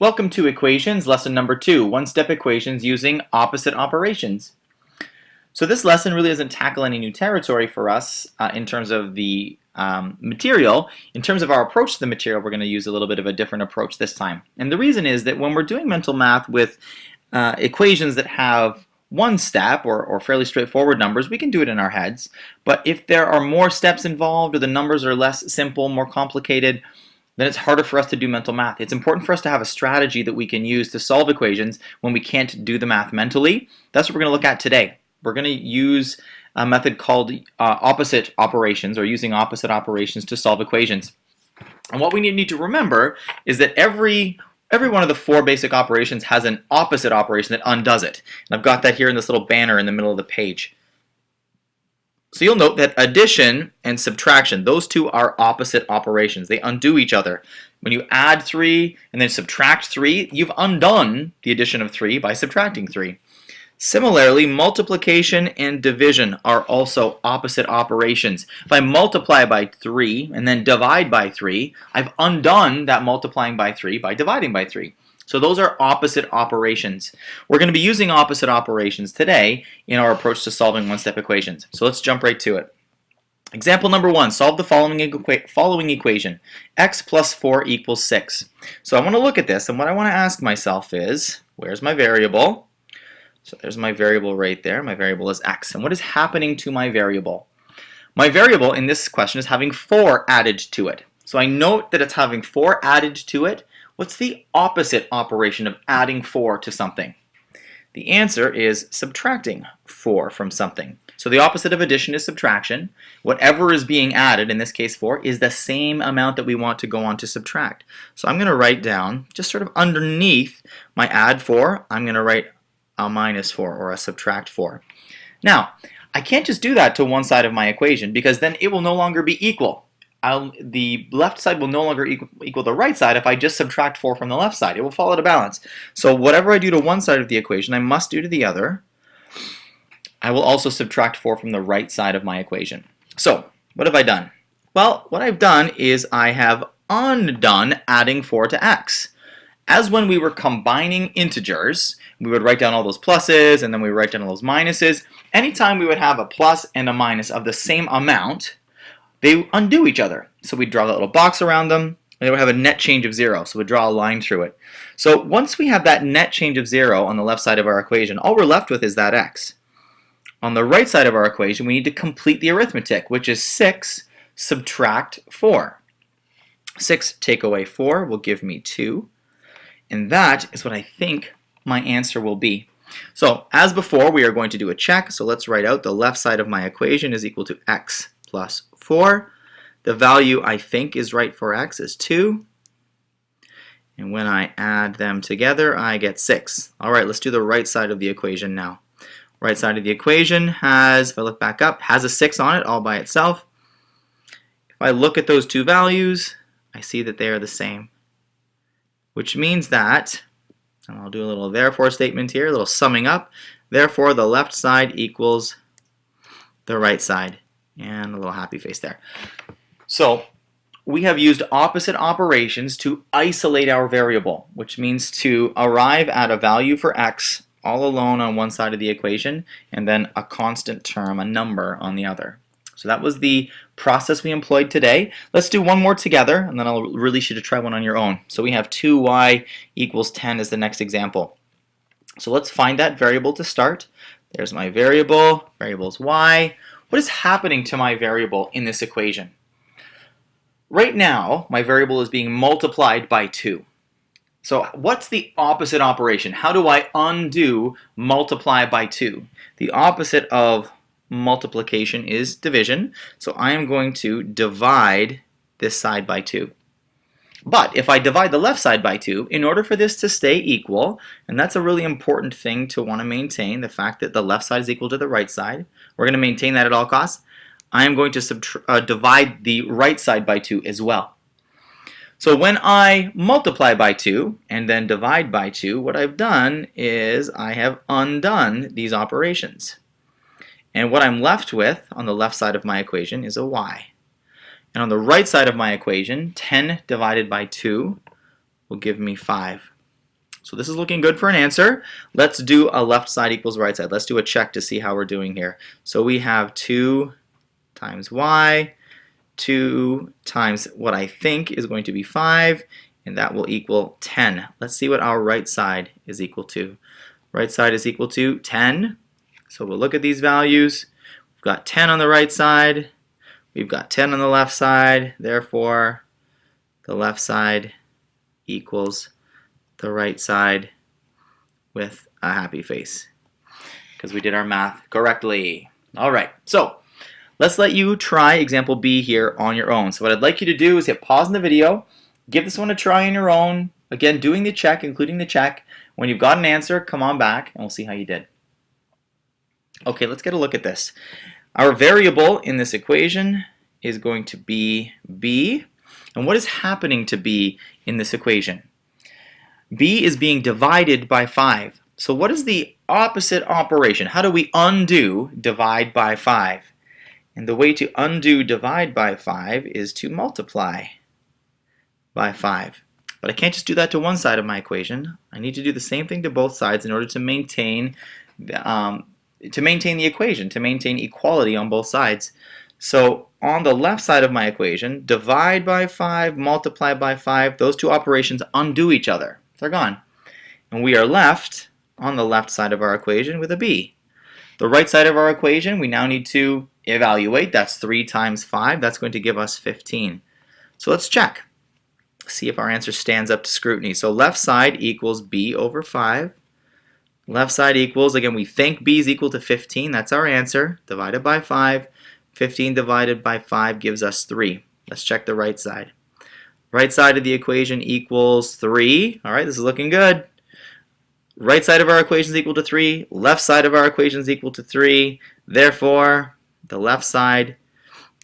Welcome to Equations, lesson number 2, one-step equations using opposite operations. So this lesson really doesn't tackle any new territory for us in terms of the material. In terms of our approach to the material, we're going to use a little bit of a different approach this time. And the reason is that when we're doing mental math with equations that have one step or fairly straightforward numbers, we can do it in our heads. But if there are more steps involved or the numbers are less simple, more complicated, then it's harder for us to do mental math. It's important for us to have a strategy that we can use to solve equations when we can't do the math mentally. That's what we're going to look at today. We're going to use a method called opposite operations, or using opposite operations to solve equations. And what we need to remember is that every one of the 4 basic operations has an opposite operation that undoes it. And I've got that here in this little banner in the middle of the page. So you'll note that addition and subtraction, those two are opposite operations. They undo each other. When you add 3 and then subtract 3, you've undone the addition of 3 by subtracting 3. Similarly, multiplication and division are also opposite operations. If I multiply by 3 and then divide by 3, I've undone that multiplying by 3 by dividing by 3. So those are opposite operations. We're going to be using opposite operations today in our approach to solving one-step equations. So let's jump right to it. Example number 1, solve the following equation. X plus 4 equals 6. So I want to look at this, and what I want to ask myself is, where's my variable? So there's my variable right there. My variable is x. And what is happening to my variable? My variable in this question is having 4 added to it. So I note that it's having 4 added to it. What's the opposite operation of adding 4 to something? The answer is subtracting 4 from something. So the opposite of addition is subtraction. Whatever is being added, in this case 4, is the same amount that we want to go on to subtract. So I'm going to write down, just sort of underneath my add 4, I'm going to write a minus 4 or a subtract 4. Now, I can't just do that to one side of my equation because then it will no longer be equal. The left side will no longer equal the right side if I just subtract 4 from the left side. It will fall out of balance. So whatever I do to one side of the equation, I must do to the other. I will also subtract 4 from the right side of my equation. So what have I done? Well, what I've done is I have undone adding 4 to x. As when we were combining integers, we would write down all those pluses and then we would write down all those minuses. Anytime we would have a plus and a minus of the same amount, they undo each other. So we draw that little box around them, and they would have a net change of 0. So we draw a line through it. So once we have that net change of 0 on the left side of our equation, all we're left with is that x. On the right side of our equation, we need to complete the arithmetic, which is 6 subtract 4. 6 take away 4 will give me 2. And that is what I think my answer will be. So as before, we are going to do a check. So let's write out the left side of my equation is equal to x plus 4. The value I think is right for x is 2. And when I add them together, I get 6. All right, let's do the right side of the equation now. Right side of the equation has, if I look back up, has a 6 on it all by itself. If I look at those two values, I see that they are the same. Which means that, and I'll do a little therefore statement here, a little summing up. Therefore, the left side equals the right side. And a little happy face there. So we have used opposite operations to isolate our variable, which means to arrive at a value for x all alone on one side of the equation, and then a constant term, a number, on the other. So that was the process we employed today. Let's do one more together, and then I'll release you to try one on your own. So we have 2y equals 10 as the next example. So let's find that variable to start. There's my variable. Variable is y. What is happening to my variable in this equation? Right now, my variable is being multiplied by 2. So what's the opposite operation? How do I undo multiply by 2? The opposite of multiplication is division. So I am going to divide this side by 2. But if I divide the left side by 2, in order for this to stay equal, and that's a really important thing to want to maintain, the fact that the left side is equal to the right side, we're going to maintain that at all costs, I am going to divide the right side by 2 as well. So when I multiply by 2 and then divide by 2, what I've done is I have undone these operations. And what I'm left with on the left side of my equation is a y. And on the right side of my equation, 10 divided by 2 will give me 5. So this is looking good for an answer. Let's do a left side equals right side. Let's do a check to see how we're doing here. So we have 2 times y, 2 times what I think is going to be 5, and that will equal 10. Let's see what our right side is equal to. Right side is equal to 10. So we'll look at these values. We've got 10 on the right side. We've got 10 on the left side. Therefore, the left side equals the right side with a happy face because we did our math correctly. All right, so let's let you try example B here on your own. So what I'd like you to do is hit pause in the video, give this one a try on your own. Again, doing the check, including the check. When you've got an answer, come on back and we'll see how you did. Okay, let's get a look at this. Our variable in this equation is going to be B. And what is happening to B in this equation? B is being divided by 5. So what is the opposite operation? How do we undo divide by 5? And the way to undo divide by 5 is to multiply by 5. But I can't just do that to one side of my equation. I need to do the same thing to both sides in order to maintain the equation, to maintain equality on both sides. So on the left side of my equation, divide by 5, multiply by 5, those two operations undo each other. They're gone. And we are left on the left side of our equation with a B. The right side of our equation, we now need to evaluate. That's 3 times 5. That's going to give us 15. So let's check. See if our answer stands up to scrutiny. So left side equals B over 5. Left side equals, again, we think B is equal to 15. That's our answer. Divided by 5. 15 divided by 5 gives us 3. Let's check the right side. Right side of the equation equals 3. All right, this is looking good. Right side of our equation is equal to 3. Left side of our equation is equal to 3. Therefore, the left side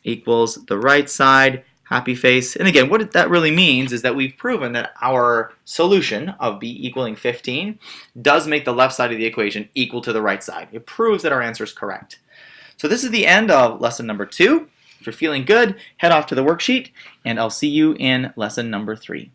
equals the right side. Happy face. And again, what that really means is that we've proven that our solution of B equaling 15 does make the left side of the equation equal to the right side. It proves that our answer is correct. So this is the end of lesson number 2. If you're feeling good, head off to the worksheet, and I'll see you in lesson number 3.